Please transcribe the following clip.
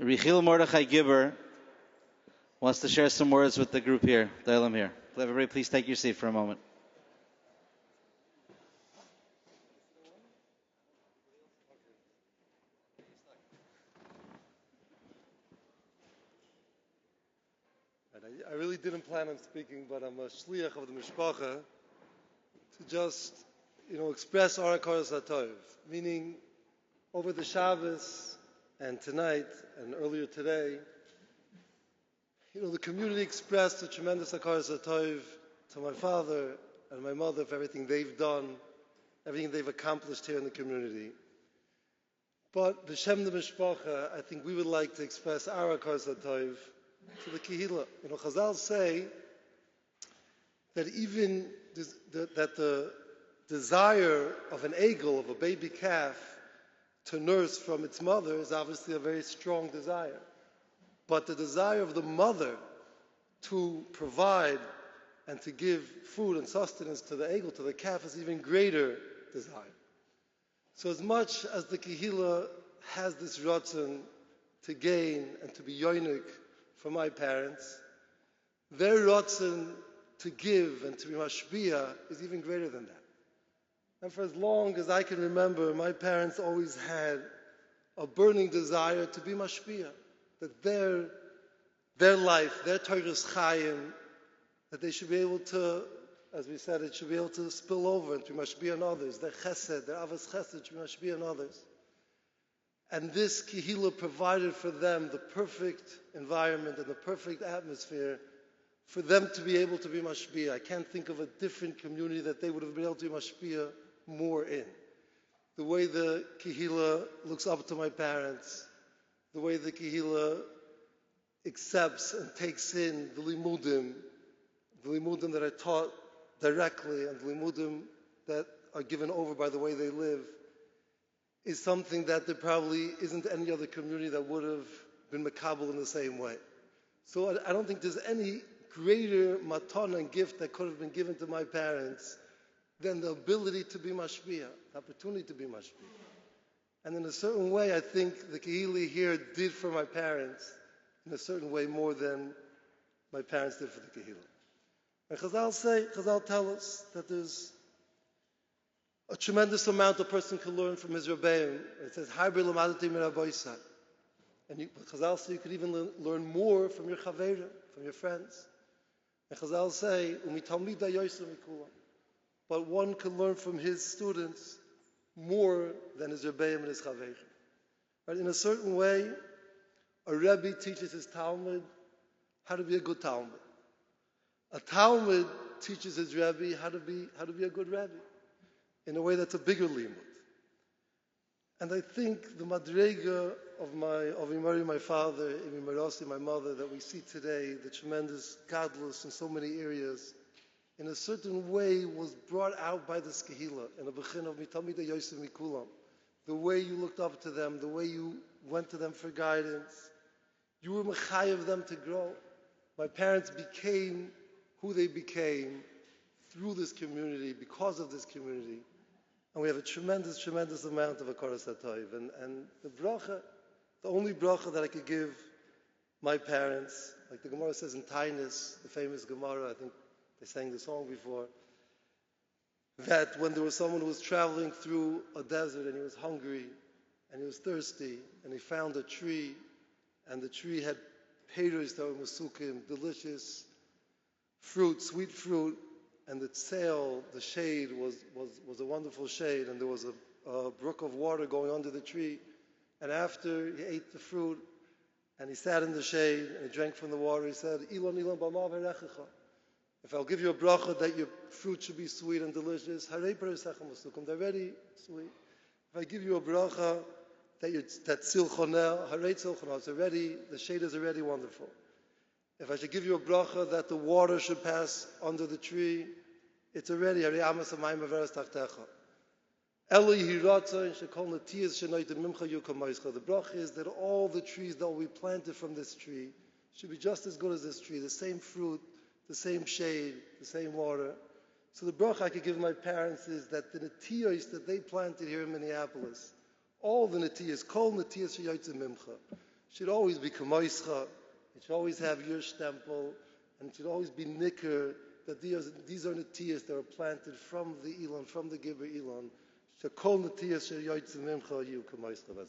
Yechiel Mordechai Gibber wants to share some words with the group here, the Elam here. Everybody, please take your seat for a moment. I really didn't plan on speaking, but I'm a shliach of the mishpacha to just, express our hakaras hatov. Meaning, over the Shabbos and tonight and earlier today, the community expressed a tremendous hakaras hatov to my father and my mother for everything they've done, everything they've accomplished here in the community. But b'shem the mishpacha, I think we would like to express our hakaras hatov to the kehillah. Chazal say that even that the desire of an egel, of a baby calf, to nurse from its mother is obviously a very strong desire. But the desire of the mother to provide and to give food and sustenance to the egel, to the calf, is even greater desire. So as much as the kehillah has this ratzon to gain and to be yonik for my parents, their ratzon to give and to be mashpia is even greater than that. And for as long as I can remember, my parents always had a burning desire to be mashpia, that their life, their Torah's chayim, that they should be able to, as we said, it should be able to spill over and to be mashpia on others. Their chesed, their avos chesed should be mashpia on others. And this kehillah provided for them the perfect environment and the perfect atmosphere for them to be able to be mashpia. I can't think of a different community that they would have been able to be mashpia more in. The way the kehillah looks up to my parents, the way the kehillah accepts and takes in the limudim that are taught directly and the limudim that are given over by the way they live, is something that there probably isn't any other community that would have been makabel in the same way. So I don't think there's any greater matana and gift that could have been given to my parents than the ability to be mashpia, the opportunity to be mashpia. And in a certain way, I think the kehillah here did for my parents in a certain way more than my parents did for the kehillah. And Chazal tell us that there's a tremendous amount a person can learn from his Rebbeim. It says, Harbe l'madati min Rabbeisai. And Chazal say you could even learn more from your chaverim, from your friends. And Chazal say, Umitalmida yoysa mikulam. But one can learn from his students more than his Rebbeim and his chaverim. Right? In a certain way, a Rebbe teaches his Talmud how to be a good Talmud. A Talmud teaches his Rebbe how to be a good Rebbe, in a way that's a bigger limud. And I think the madrega of Imari, my father, Imimarasi, my mother, that we see today, the tremendous gadlus in so many areas, in a certain way was brought out by this kehillah, in a bechin of mitamida yosef mikulam. The way you looked up to them, the way you went to them for guidance, you were mechayev them to grow. My parents became who they became through this community, because of this community. And we have a tremendous, tremendous amount of hakaras hatov. And the bracha, the only bracha that I could give my parents, like the Gemara says in Tainus, the famous Gemara, I think they sang the song before, that when there was someone who was traveling through a desert and he was hungry and he was thirsty and he found a tree, and the tree had peiros that were masukim, delicious fruit, sweet fruit, and the tzel, the shade, was a wonderful shade, and there was a brook of water going under the tree. And after he ate the fruit, and he sat in the shade, and he drank from the water, he said, Ilon Ilon b'amav harechecha. If I'll give you a bracha that your fruit should be sweet and delicious, harei peresechem masukum, they're already sweet. If I give you a bracha that tzil chonel, harei tzil chonel, it's already, the shade is already wonderful. If I should give you a bracha that the water should pass under the tree, it's already the bracha is that all the trees that will be planted from this tree should be just as good as this tree, the same fruit, the same shade, the same water. So the bracha I could give my parents is that the netiyos that they planted here in Minneapolis, all the netiyos, kol netiyos sheyotze mimcha, should always be kamoischa. It should always have your stempel, and it should always be nicker that these are netiyas that are planted from the Elon, from the Gibber Elon. Shekol netiyas sheyoytzim mimcha you kamoischa.